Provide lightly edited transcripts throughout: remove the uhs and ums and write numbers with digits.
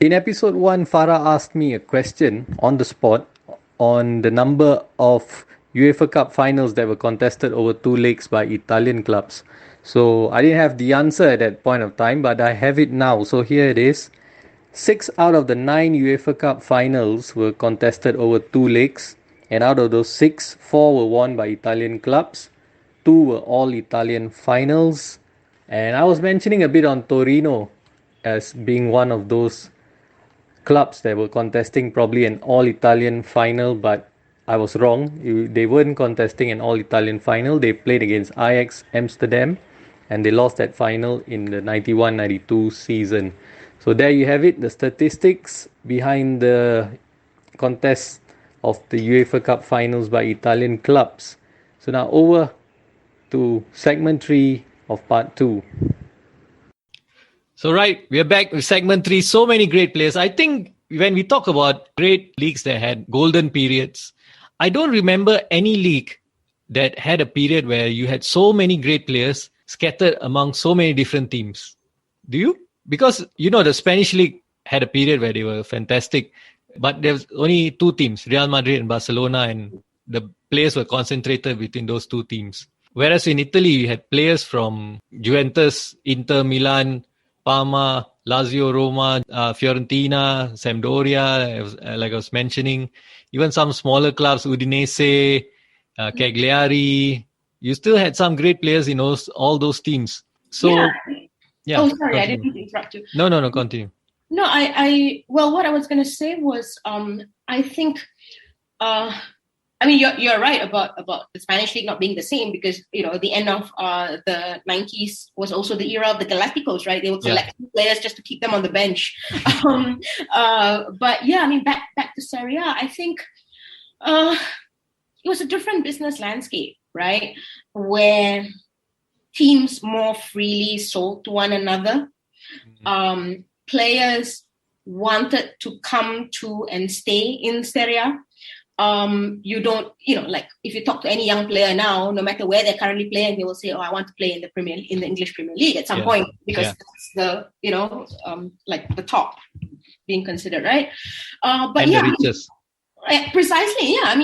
In episode 1, Farah asked me a question on the spot on the number of UEFA Cup finals that were contested over two legs by Italian clubs. So I didn't have the answer at that point of time, but I have it now. So here it is. 6 out of the 9 UEFA Cup finals were contested over two legs, and out of those 6, 4 were won by Italian clubs. 2 were all Italian finals. And I was mentioning a bit on Torino as being one of those clubs that were contesting probably an all-Italian final, but I was wrong. They weren't contesting an all-Italian final. They played against Ajax Amsterdam, and they lost that final in the 91-92 season. So there you have it, the statistics behind the contest of the UEFA Cup finals by Italian clubs. So now over to segment 3 of part 2. So right, we are back with segment 3. So many great players. I think when we talk about great leagues that had golden periods, I don't remember any league that had a period where you had so many great players scattered among so many different teams. Do you? Because, the Spanish league had a period where they were fantastic, but there was only two teams, Real Madrid and Barcelona, and the players were concentrated between those two teams. Whereas in Italy, you had players from Juventus, Inter, Milan, Parma, Lazio, Roma, Fiorentina, Sampdoria, like I was mentioning, even some smaller clubs, Udinese, Cagliari. You still had some great players in all those teams. So, yeah. Oh, sorry, continue. I didn't mean to interrupt you. No, continue. No, well, what I was going to say was, I think, you're right about the Spanish league not being the same because, the end of the 90s was also the era of the Galacticos, right? They were collecting players just to keep them on the bench. But yeah, back to Serie A, I think it was a different business landscape, right? Where teams more freely sold to one another. Mm-hmm. Players wanted to come to and stay in Serie A. You don't, if you talk to any young player now, no matter where they're currently playing, they will say, "Oh, I want to play in the English Premier League at some point because that's the, the top being considered, right?" But and the richest. Precisely, yeah.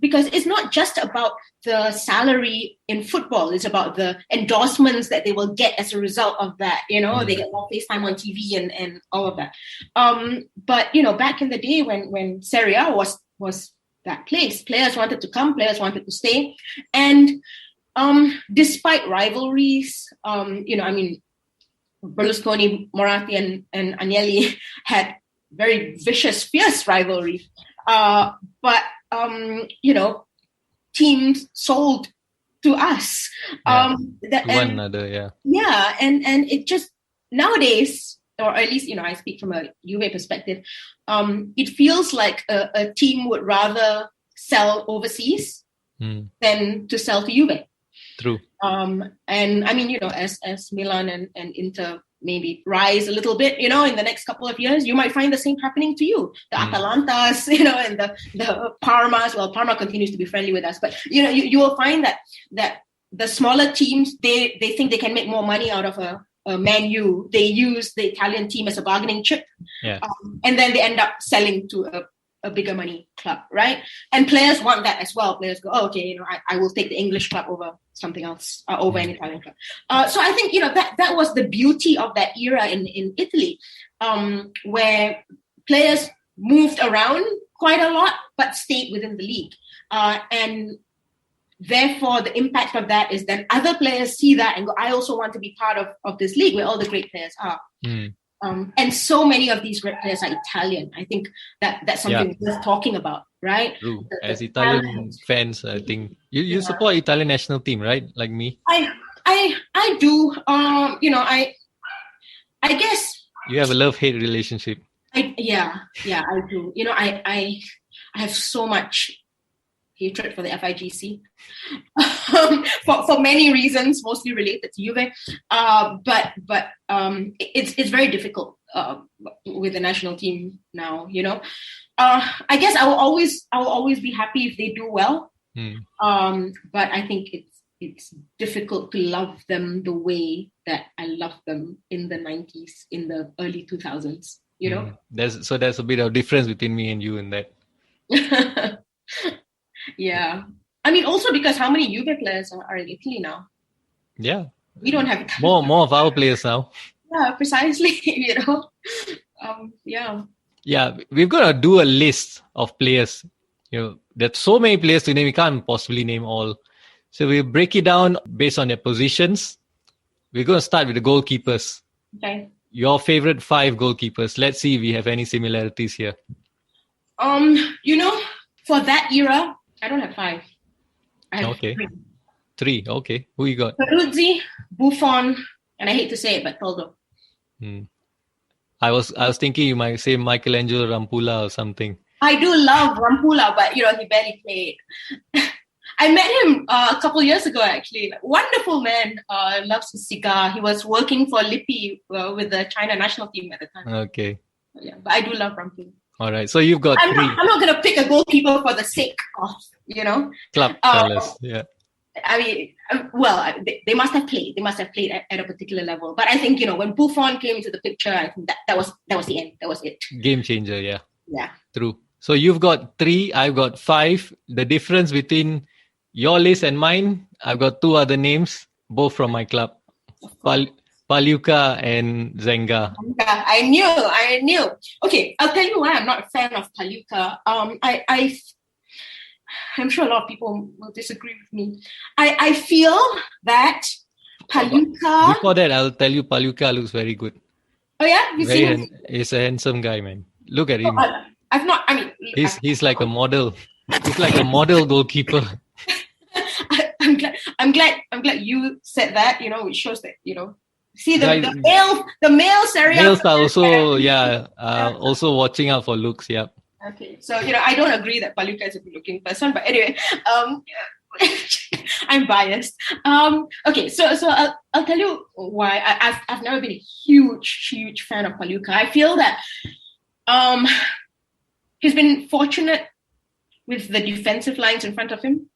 Because it's not just about the salary in football; it's about the endorsements that they will get as a result of that. They get more FaceTime on TV and all of that. But back in the day when Serie A was that place, players wanted to come, players wanted to stay, and despite rivalries, Berlusconi, Moratti, and Agnelli had very vicious, fierce rivalry. But teams sold to us. One another, yeah. Yeah, and it just nowadays, or at least I speak from a Juve perspective. It feels like a team would rather sell overseas than to sell to Juve. True. And as Milan and Inter maybe rise a little bit, in the next couple of years, you might find the same happening to you. The Atalantas, and the Parmas. Well, Parma continues to be friendly with us, but you will find that the smaller teams they think they can make more money out of a Man U. They use the Italian team as a bargaining chip, and then they end up selling to a bigger money club, right? And players want that as well. Players go, "Oh, okay, I will take the English club over something else, over an Italian club." So I think that was the beauty of that era in Italy, where players moved around quite a lot but stayed within the league, and therefore the impact of that is that other players see that and go, "I also want to be part of this league where all the great players are." And so many of these great players are Italian. I think that's something worth talking about, right? True. As Italian fans, I think you support Italian national team, right? Like me. I do. I guess you have a love-hate relationship. I do. I have so much hatred for the FIGC for many reasons, mostly related to Juve. But it's very difficult with the national team now. I guess I will always be happy if they do well. But I think it's difficult to love them the way that I loved them in the 90s, in the early 2000s. you know. There's a bit of difference between me and you in that. Yeah. I mean, also because how many Juve players are in Italy now? Yeah. We don't have More of our players now. Yeah, precisely. You know. Yeah. Yeah, we've got to do a list of players. There's so many players to name. We can't possibly name all. So we break it down based on their positions. We're going to start with the goalkeepers. Okay. Your favorite 5 goalkeepers. Let's see if we have any similarities here. For that era, I don't have 5. I have Okay. 3. 3. Okay. Who you got? Peruzzi, Buffon, and I hate to say it, but Toldo. I was thinking you might say Michelangelo Rampula or something. I do love Rampula, but he barely played. I met him a couple years ago, actually. Wonderful man. Loves his cigar. He was working for Lippi with the China national team at the time. Okay. Yeah, but I do love Rampula. All right. So you've got 3. I'm not going to pick a goalkeeper for the sake of, club fellas. Yeah. I mean, they must have played. They must have played at a particular level. But I think, when Buffon came into the picture, I think that was the end. That was it. Game changer, yeah. Yeah. True. So you've got 3, I've got 5. The difference between your list and mine, I've got 2 other names, both from my club. Paluca and Zenga. I knew. Okay, I'll tell you why I'm not a fan of Paluca. I'm sure a lot of people will disagree with me. I feel that Paluca... Before that, I'll tell you Paluca looks very good. Oh yeah? You see him? He's a handsome guy, man. Look at him. He's like a model. He's like a model goalkeeper. I'm glad you said that, which shows that, see the male Serie A males are also also watching out for looks, yeah. Okay, so I don't agree that Paluca is a good-looking person, but anyway, I'm biased. Okay, so I'll tell you why I've never been a huge fan of Paluca. I feel that he's been fortunate with the defensive lines in front of him.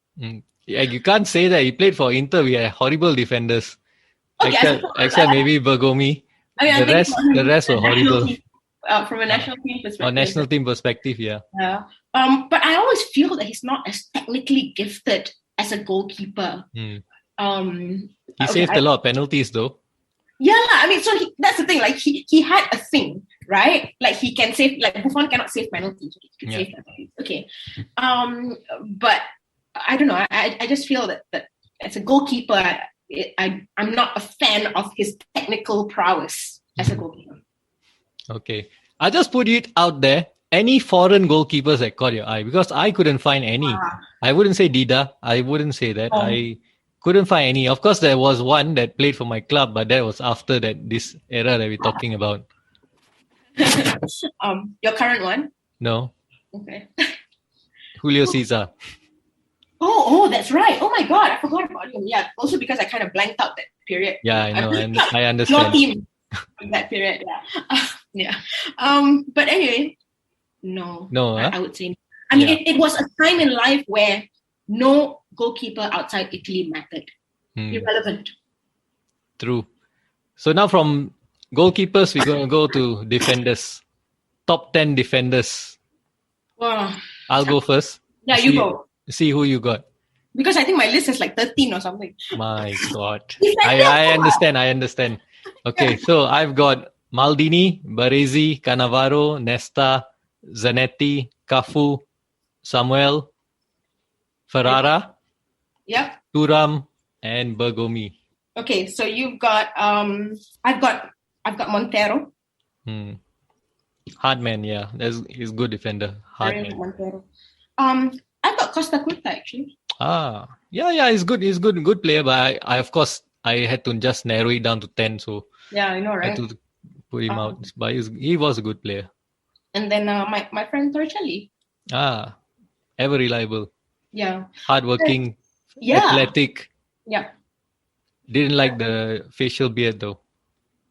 Yeah, you can't say that. He played for Inter. We had horrible defenders, okay, except maybe Bergomi. The rest were horrible. From a national team perspective. Or national team perspective, yeah. Yeah. But I always feel that he's not as technically gifted as a goalkeeper. He saved a lot of penalties, though. Yeah, I mean, so that's the thing. Like he had a thing, right? Like he can save. Like Buffon cannot save penalties. He can save penalties. Okay. But I don't know. I just feel that as a goalkeeper, I'm not a fan of his technical prowess as a goalkeeper. Okay. I'll just put it out there. Any foreign goalkeepers that caught your eye? Because I couldn't find any. I wouldn't say Dida. I wouldn't say that. I couldn't find any. Of course, there was one that played for my club, but that was after this era that we're talking about. Your current one? No. Okay. Julio Cesar. Oh, that's right. Oh my God, I forgot about him. Yeah, also because I kind of blanked out that period. Yeah, I know. And I understand. Your team in that period, yeah. Yeah. But anyway, no. I would say. I mean, it was a time in life where no goalkeeper outside Italy mattered. Irrelevant. True. So now from goalkeepers, we're going to go to defenders. Top 10 defenders. Wow. I'll go first. Yeah, you go. See who you got. Because I think my list is like 13 or something. My God. I understand. Okay, so I've got Maldini, Baresi, Cannavaro, Nesta, Zanetti, Cafu, Samuel, Ferrara, Thuram, and Bergomi. Okay, so you've got I've got Montero. Hard man, yeah. He's a good defender. Hard man. Montero. I've got Costa Curta actually. Yeah, he's good. He's good player, but I of course I had to just narrow it down to 10, so yeah, I know, right? I had to put him out. But he was a good player. And then my friend Torricelli. Ever reliable. Yeah. Hardworking. Athletic. Yeah. Didn't like the facial beard though.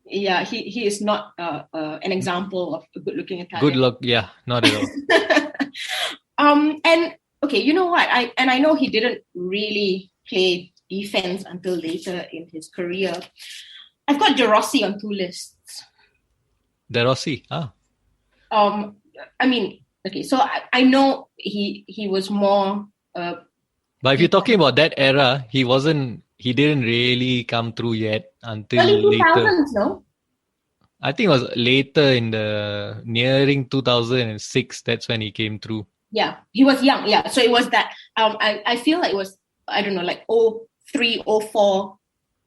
Yeah, he is not an example of a good-looking Italian. Good luck, yeah, not at all. And okay, you know what? I know he didn't really play defense until later in his career. I've got De Rossi on 2 lists. De Rossi, I mean, okay, so I know he was more. But if you're talking about that era, he didn't really come through yet until Early later. 2000s, no? I think it was later in the nearing 2006. That's when he came through. Yeah, he was young. Yeah, so it was that. I feel like it was, I don't know, like 03, 04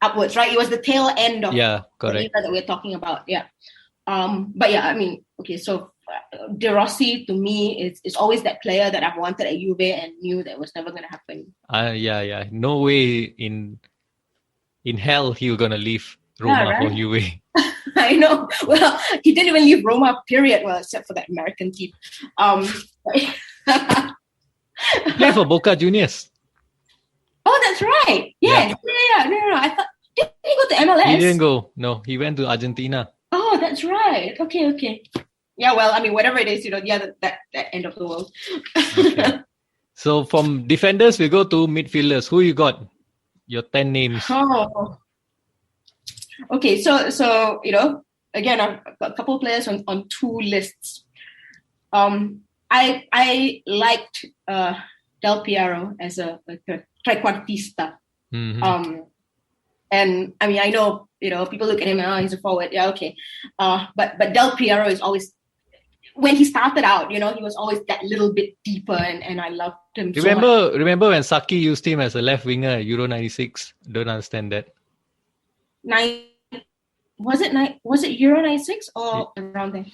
upwards, right? It was the tail end of Yeah, the correct. era that we're talking about. Yeah. But yeah, I mean, okay, so De Rossi to me is always that player that I've wanted at Juve and knew that was never going to happen. Yeah. No way in hell he was gonna leave Roma for Juve. I know. Well, he didn't even leave Roma, period. Well, except for that American team. He played for Boca Juniors. Oh, that's right. Yes. Yeah. No. I thought, didn't he go to MLS? He didn't go. No, he went to Argentina. Oh, that's right. Okay. Yeah, well, I mean, whatever it is, that end of the world. Okay. So from defenders, we go to midfielders. Who you got? Your 10 names. Oh. Okay, so again, I've got a couple of players on two lists. I liked Del Piero as a trequartista. Mm-hmm. And I mean, I know, people look at him, he's a forward. Yeah, okay. But Del Piero is always, when he started out, he was always that little bit deeper, and I loved him so much. Remember when Saki used him as a left winger at Euro 96? Don't understand that. Was it Euro 96 or around there?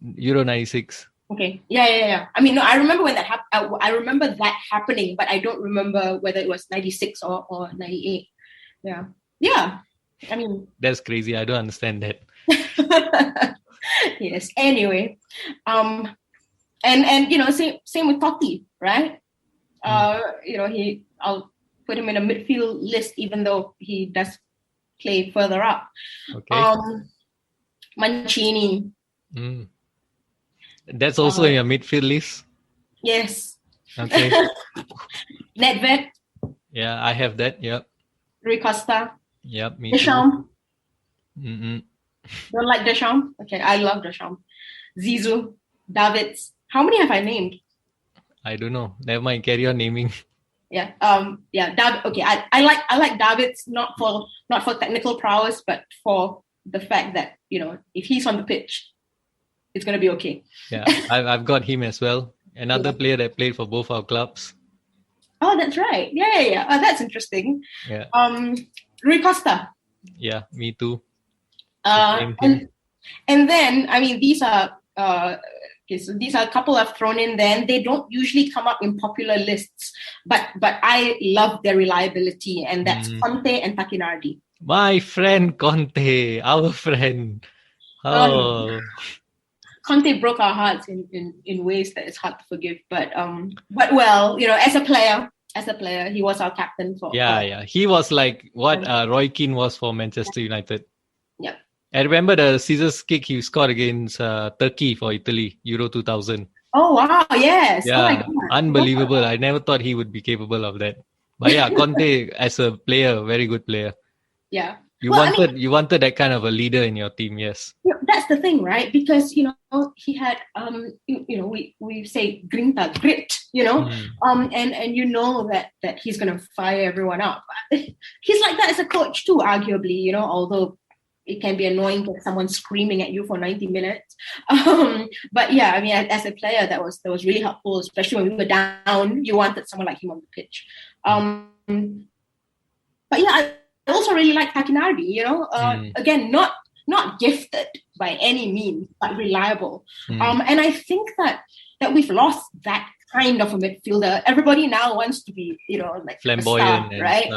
Euro 96. Okay. Yeah. I mean, no, I remember when that happened. I remember that happening, but I don't remember whether it was 96 or 98. Yeah. I mean, that's crazy. I don't understand that. Yes. Anyway, and same with Totti, right? I'll put him in a midfield list, even though he does play further up. Okay. Mancini. That's also in your midfield list? Yes. Okay. Nedved. Yeah, I have that. Yep. Rui Costa. Yep, me Deschamps. too. Don't like Deschamps? Okay, I love Deschamps. Zizou. Davids. How many have I named? I don't know. Never mind. Carry on naming. Yeah. Okay. I like Davids not for technical prowess, but for the fact that if he's on the pitch, it's gonna be okay. Yeah, I've got him as well. Another player that played for both our clubs. Oh, that's right. Yeah. Oh, that's interesting. Yeah. Rui Costa. Yeah, me too. And then I mean these are so these are a couple I've thrown in there, and they don't usually come up in popular lists, but I love their reliability, and that's Conte and Takinardi. My friend Conte, our friend. Oh. Conte broke our hearts in ways that it's hard to forgive, but well, as a player, he was our captain for. Yeah. He was like what Roy Keane was for Manchester United. Yeah. I remember the scissors kick he scored against Turkey for Italy, Euro 2000. Oh, wow. Yes. Yeah, oh my God. Unbelievable. I never thought he would be capable of that. But yeah, Conte as a player, very good player. Yeah. You wanted that kind of a leader in your team, yes. That's the thing, right? Because, he had, we say grinta, grit, and that he's going to fire everyone up. He's like that as a coach too, arguably, although it can be annoying to have someone screaming at you for 90 minutes. But yeah, I mean, as a player, that was really helpful, especially when we were down. You wanted someone like him on the pitch. But yeah, I also really like Takinardi, again, not gifted by any means, but reliable. And I think that we've lost that kind of a midfielder. Everybody now wants to be, like flamboyant, a star, right?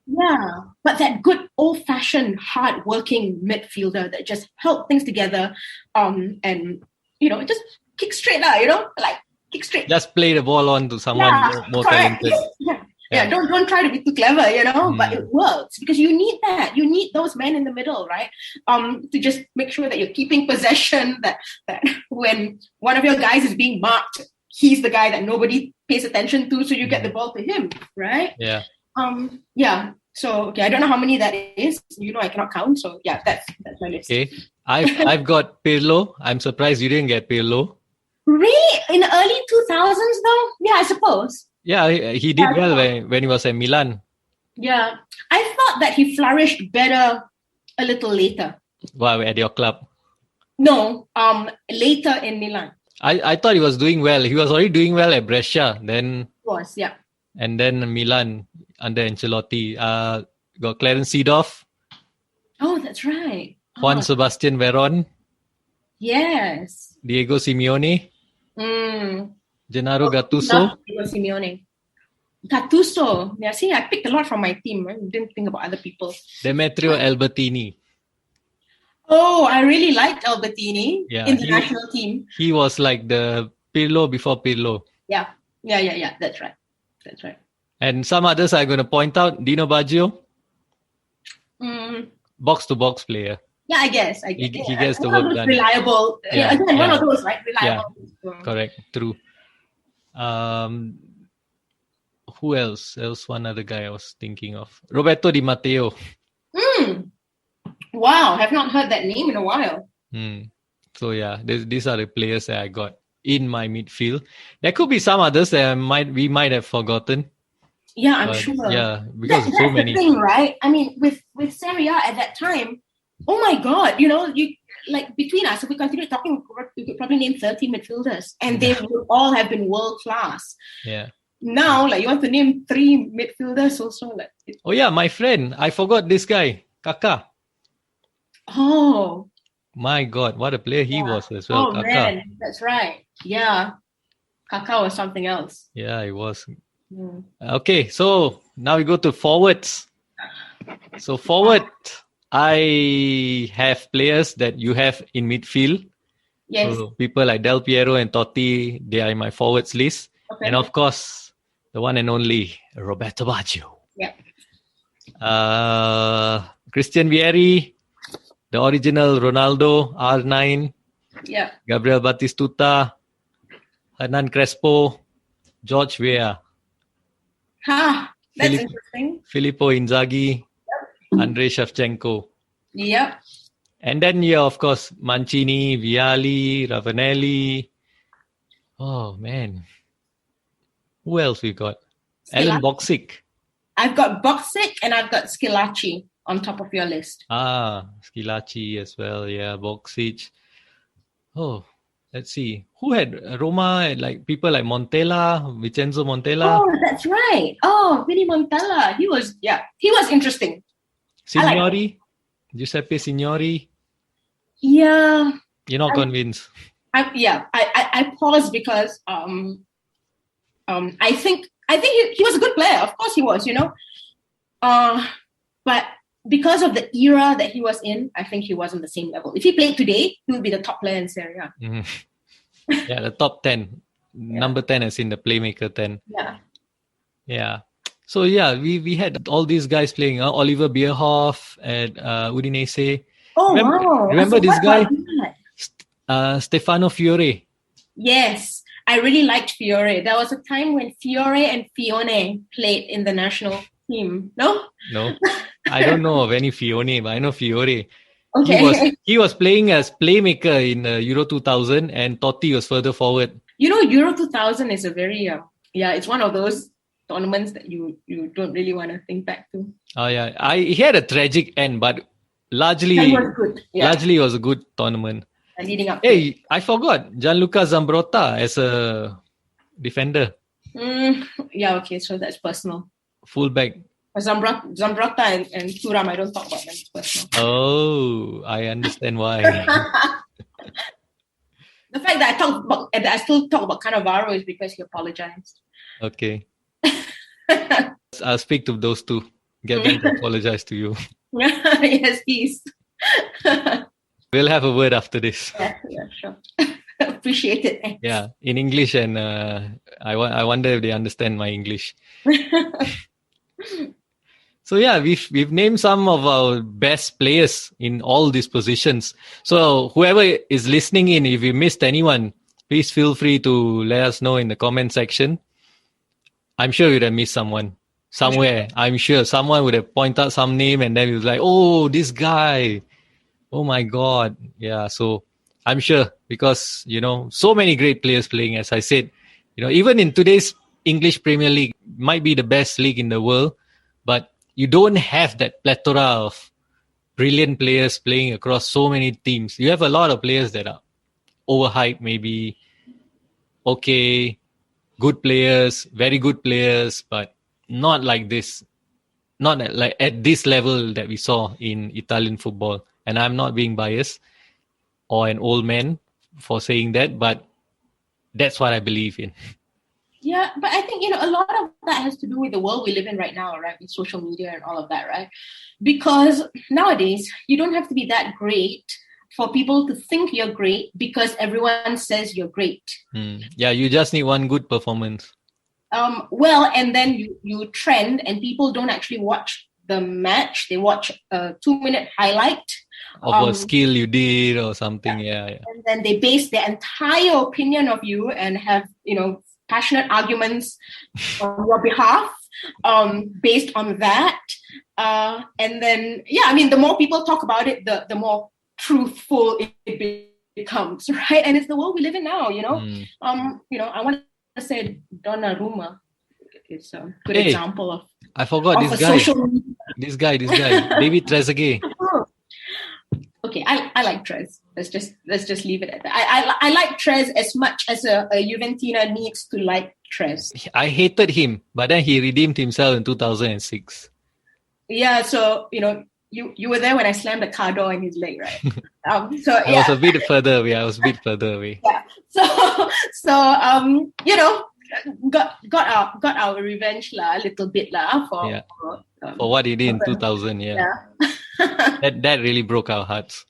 Yeah, but that good old-fashioned, hard-working midfielder that just held things together, and just kick straight out, kick straight. Just play the ball on to someone more talented. Yeah, don't try to be too clever, but it works because you need that. You need those men in the middle, right? To just make sure that you're keeping possession, that when one of your guys is being marked, he's the guy that nobody pays attention to, so you get the ball to him, right? Yeah. Yeah. So, okay, I don't know how many that is. I cannot count. So, yeah, that's my list. Okay. I've got Pirlo. I'm surprised you didn't get Pirlo. Really? In the early 2000s, though? Yeah, I suppose. Yeah, he did well when he was at Milan. Yeah. I thought that he flourished better a little later. Wow, at your club. No, later in Milan. I thought he was doing well. He was already doing well at Brescia. Then Yeah. and then Milan under Ancelotti. Got Clarence Seedorf, Oh, that's right. Juan Sebastian Veron, Yes. Diego Simeone, Gennaro Gattuso. Diego Simeone. Gattuso. Yeah, see, I picked a lot from my team. I didn't think about other people. Demetrio Albertini. Oh, I really liked Albertini in the national team. He was like the Pirlo before Pirlo. Yeah. That's right. And some others I'm going to point out. Dino Baggio. Box-to-box player. Yeah, I guess. He gets the work done. Reliable. Again, one of those, right? Reliable. Yeah. Correct. True. Who else? There was one other guy I was thinking of. Roberto Di Matteo. Wow, have not heard that name in a while. So yeah, these are the players that I got in my midfield. There could be some others that we might have forgotten. Yeah, I'm sure. Yeah, because so many. That's the thing, right? I mean, with Serie A at that time, oh my God, you like between us, if we continue talking, we could probably name 30 midfielders, and they would all have been world class. Yeah. Now, like you want to name 3 midfielders also, like. Oh yeah, my friend, I forgot this guy, Kaká. Oh. My God, what a player he was as well. Oh Kaká. Man, that's right. Yeah, Kaká was something else. Yeah, he was. Okay, so now we go to forwards. So forward, I have players that you have in midfield. Yes. So people like Del Piero and Totti, they are in my forwards list. Okay. And of course, the one and only Roberto Baggio. Yeah. Christian Vieri, the original Ronaldo, R9. Yeah. Gabriel Batistuta, Hernan Crespo, George Weah. That's interesting. Filippo Inzaghi, Andrei Shevchenko. Yep. And then, of course, Mancini, Vialli, Ravanelli. Oh, man. Who else we got? Alan Boksic. I've got Boksic and I've got Schillaci on top of your list. Schillaci as well. Yeah, Boksic. Oh, let's see. Who had Roma? Like people like Montella, Vincenzo Montella. Oh, that's right. Oh, Vinny Montella. He was interesting. Signori, Giuseppe Signori. Yeah. You're not convinced. I paused because I think he was a good player. Of course he was, but because of the era that he was in, I think he wasn't the same level. If he played today, he would be the top player in Serie A. Yeah, the top 10. Number 10 as in the playmaker 10. Yeah. So yeah, we had all these guys playing. Oliver Bierhoff at Udinese. Oh, wow. Remember this guy? Stefano Fiore. Yes, I really liked Fiore. There was a time when Fiore and Fione played in the national team. No, I don't know of any Fione, but I know Fiore. Okay. He was playing as playmaker in Euro 2000, and Totti was further forward. Euro 2000 is a very it's one of those tournaments that you don't really want to think back to. Oh yeah, he had a tragic end, but largely was good. Yeah. Largely it was a good tournament. Leading up. Hey, I forgot Gianluca Zambrotta as a defender. Yeah, okay, so that's personal. Fullback. Zambrotta and Thuram, I don't talk about them. It's personal. Oh, I understand why. The fact that I still talk about Cannavaro is because he apologized. Okay. I'll speak to those two. Get them to apologize to you. Yes, please. We'll have a word after this. Yeah, sure. Appreciate it. Thanks. Yeah, in English, and I wonder if they understand my English. So yeah, we've named some of our best players in all these positions. So whoever is listening in, if you missed anyone, please feel free to let us know in the comment section. I'm sure you'd have missed someone somewhere. I'm sure someone would have pointed out some name and then he was like, oh, this guy. Oh my God. Yeah. So I'm sure because, so many great players playing, as I said, even in today's English Premier League might be the best league in the world, but you don't have that plethora of brilliant players playing across so many teams. You have a lot of players that are overhyped, maybe okay, good players, very good players, but not like this, not like at this level that we saw in Italian football. And I'm not being biased or an old man for saying that, but that's what I believe in. Yeah, but I think, a lot of that has to do with the world we live in right now, right? With social media and all of that, right? Because nowadays, you don't have to be that great for people to think you're great because everyone says you're great. Yeah, you just need one good performance. And then you trend and people don't actually watch the match. They watch a 2-minute highlight of a skill you did or something. Yeah. And then they base their entire opinion of you and have, passionate arguments on your behalf based on that. And then, the more people talk about it, the more truthful it becomes, right? And it's the world we live in now, I want to say Donnarumma is a good example of. I forgot this guy. This guy, David Trezeguet. Okay, I like Trez. Let's just leave it at that. I like Trez as much as a Juventina needs to like Trez. I hated him, but then he redeemed himself in 2006. Yeah, so you were there when I slammed the car door in his leg, right? I was a bit further away. Yeah. So got our revenge a little bit for what he did in 2000. Yeah. that really broke our hearts.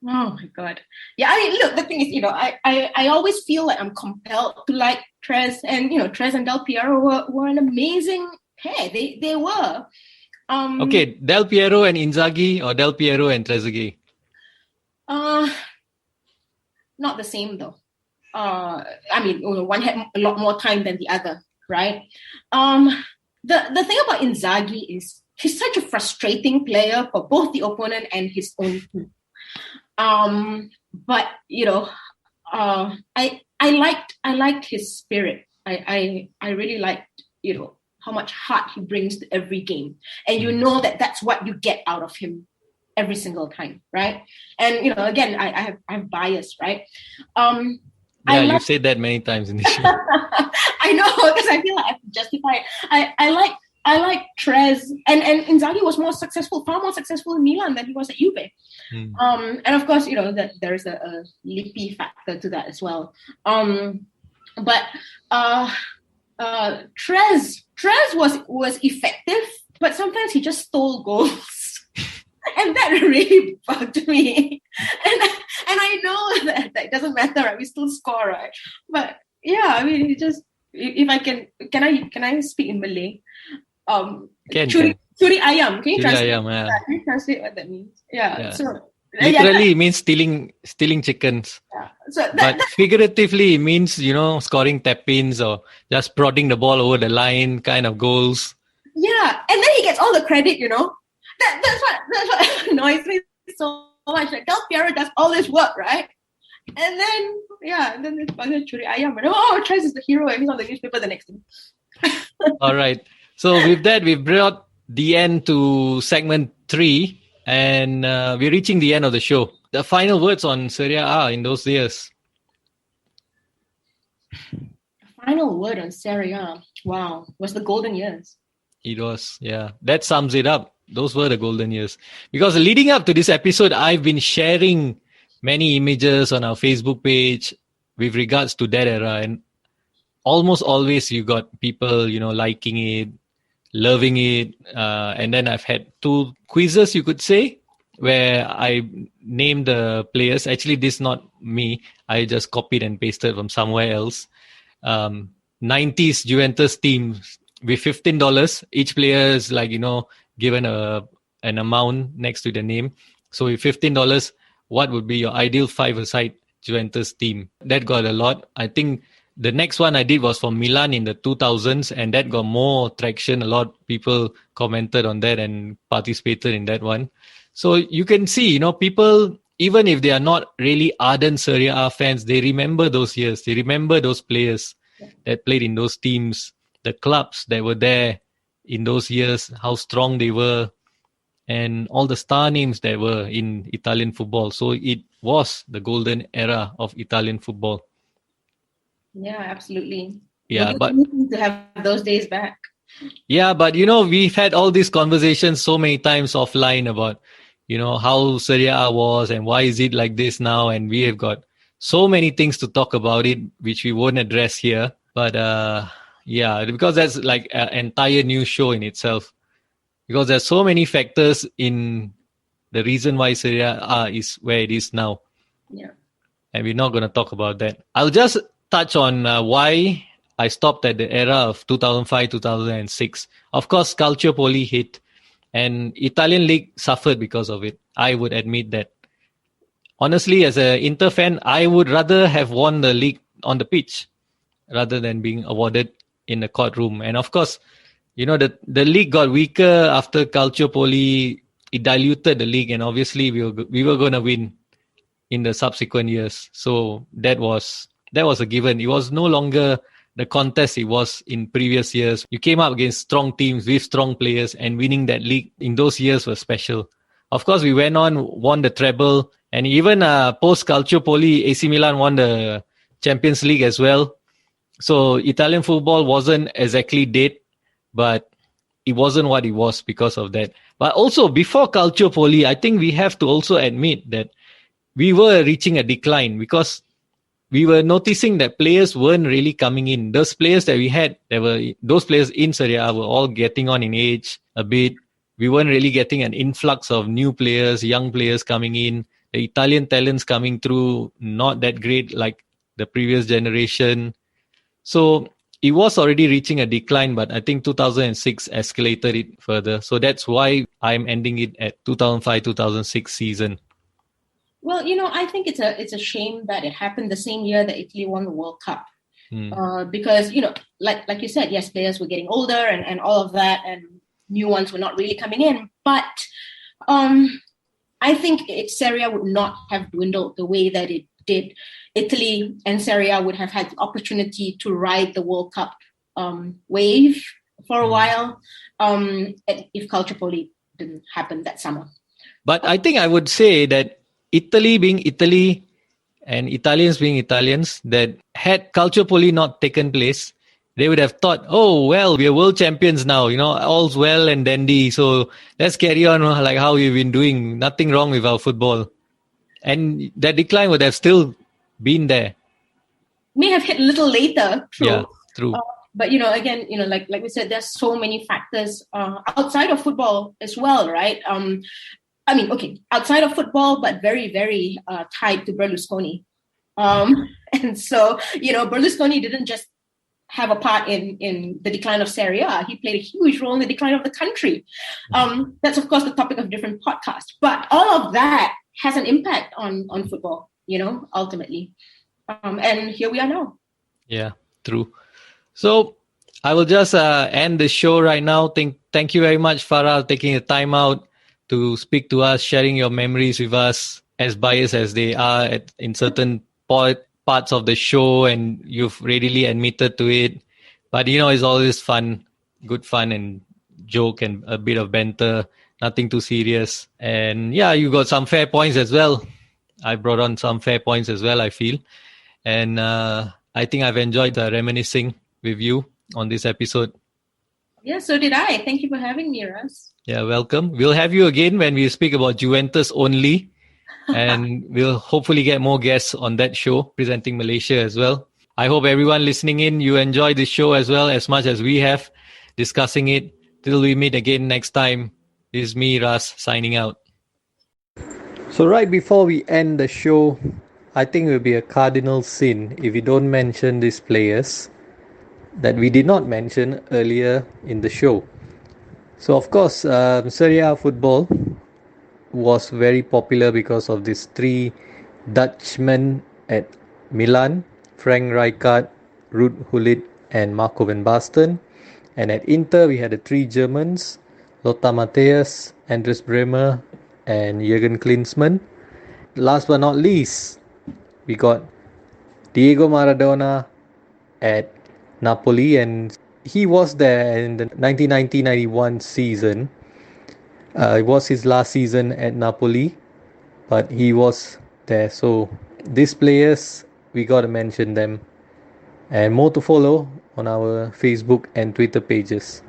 Oh my God. Yeah, look, the thing is, I always feel like I'm compelled to like Trez, and Trez and Del Piero were an amazing pair. They were. Okay, Del Piero and Inzaghi or Del Piero and Trezeguet? Not the same though. One had a lot more time than the other, right? The thing about Inzaghi is he's such a frustrating player for both the opponent and his own team. But I liked his spirit. I really liked how much heart he brings to every game, and that's what you get out of him every single time, right? And again, I have bias, right? You've said that many times in this show. I know, because I feel like I have to justify it. I like Trez, and Inzaghi was far more successful in Milan than he was at Juve. And of course, that there is a Lippi factor to that as well. But Trez was effective, but sometimes he just stole goals, and that really bugged me. And I know that it doesn't matter, right? We still score, right? But yeah, he just. If I can I speak in Malay? Curi ayam. Can you translate? Can you translate what that means? Yeah. So literally it means stealing chickens. Yeah. So but figuratively it means scoring tap-ins or just prodding the ball over the line kind of goals. Yeah, and then he gets all the credit. That's what annoys me so much. Like Del Piero does all this work, right? And then this bugger Curi ayam. Trez is the hero and he's on the newspaper the next day. All right. So with that, we've brought the end to segment 3, and we're reaching the end of the show. The final words on Serie A in those years. The final word on Serie A, wow, was the golden years. It was, yeah. That sums it up. Those were the golden years. Because leading up to this episode, I've been sharing many images on our Facebook page with regards to that era, and almost always you got people, liking it, loving it. And then I've had 2 quizzes, you could say, where I named the players. Actually, this is not me. I just copied and pasted from somewhere else. 90s Juventus teams with $15. Each player is given an amount next to the name. So with $15, what would be your ideal 5-a-side Juventus team? That got a lot. I think the next one I did was for Milan in the 2000s, and that got more traction. A lot of people commented on that and participated in that one. So you can see, people even if they are not really ardent Serie A fans, they remember those years. They remember those players that played in those teams, the clubs that were there in those years, how strong they were, and all the star names that were in Italian football. So it was the golden era of Italian football. Yeah, absolutely. Yeah, but to have those days back. Yeah, but we've had all these conversations so many times offline about, how Serie A was and why is it like this now. And we have got so many things to talk about it, which we won't address here. But yeah, because that's like an entire new show in itself. Because there's so many factors in the reason why Serie A is where it is now. Yeah. And we're not going to talk about that. I'll just touch on why I stopped at the era of 2005, 2006. Of course, Calciopoli hit and Italian league suffered because of it. I would admit that. Honestly, as an Inter fan, I would rather have won the league on the pitch rather than being awarded in the courtroom. And of course, the league got weaker after Calciopoli. It diluted the league, and obviously we were going to win in the subsequent years. So that was a given. It was no longer the contest it was in previous years. You came up against strong teams with strong players, and winning that league in those years was special. Of course, we went on, won the treble, and even post Calciopoli, AC Milan won the Champions League as well. So Italian football wasn't exactly dead, but it wasn't what it was because of that. But also before Calciopoli, I think we have to also admit that we were reaching a decline because we were noticing that players weren't really coming in. Those players that we had, those players in Serie A were all getting on in age a bit. We weren't really getting an influx of new players, young players coming in. The Italian talents coming through, not that great like the previous generation. So it was already reaching a decline, but I think 2006 escalated it further. So that's why I'm ending it at 2005-2006 season. Well, I think it's a shame that it happened the same year that Italy won the World Cup. Because, like you said, yes, players were getting older and all of that, and new ones were not really coming in. But I think Serie A would not have dwindled the way that it did. Italy and Serie A would have had the opportunity to ride the World Cup wave for a while if Calciopoli didn't happen that summer. But I think I would say that Italy being Italy and Italians being Italians, that had Calciopoli not taken place, they would have thought, oh, well, we are world champions now, all's well and dandy. So let's carry on like how we've been doing. Nothing wrong with our football. And that decline would have still been there. May have hit a little later. True. Yeah, true. But, again, like we said, there's so many factors outside of football as well, right? Outside of football, but very, very tied to Berlusconi. And so, Berlusconi didn't just have a part in the decline of Serie A. He played a huge role in the decline of the country. That's, of course, the topic of different podcasts. But all of that has an impact on football, ultimately. And here we are now. Yeah, true. So I will just end the show right now. Thank you very much, Farah, taking the time out to speak to us, sharing your memories with us, as biased as they are in certain parts of the show, and you've readily admitted to it. But, it's always fun, good fun and joke and a bit of banter, nothing too serious. And yeah, you got some fair points as well. I brought on some fair points as well, I feel. And I think I've enjoyed reminiscing with you on this episode. Yeah, so did I. Thank you for having me, Russ. Yeah, welcome. We'll have you again when we speak about Juventus only. And we'll hopefully get more guests on that show, presenting Malaysia as well. I hope everyone listening in, you enjoy this show as well as much as we have discussing it. Till we meet again next time, this is me, Ras, signing out. So right before we end the show, I think it will be a cardinal sin if we don't mention these players that we did not mention earlier in the show. So of course, Serie A football was very popular because of these three Dutchmen at Milan, Frank Rijkaard, Ruud Gullit and Marco van Basten. And at Inter, we had the three Germans, Lothar Matthäus, Andres Bremer and Jürgen Klinsmann. last but not least, we got Diego Maradona at Napoli, and he was there in the 1990-91 season. It was his last season at Napoli, but he was there. So these players, we got to mention them. And more to follow on our Facebook and Twitter pages.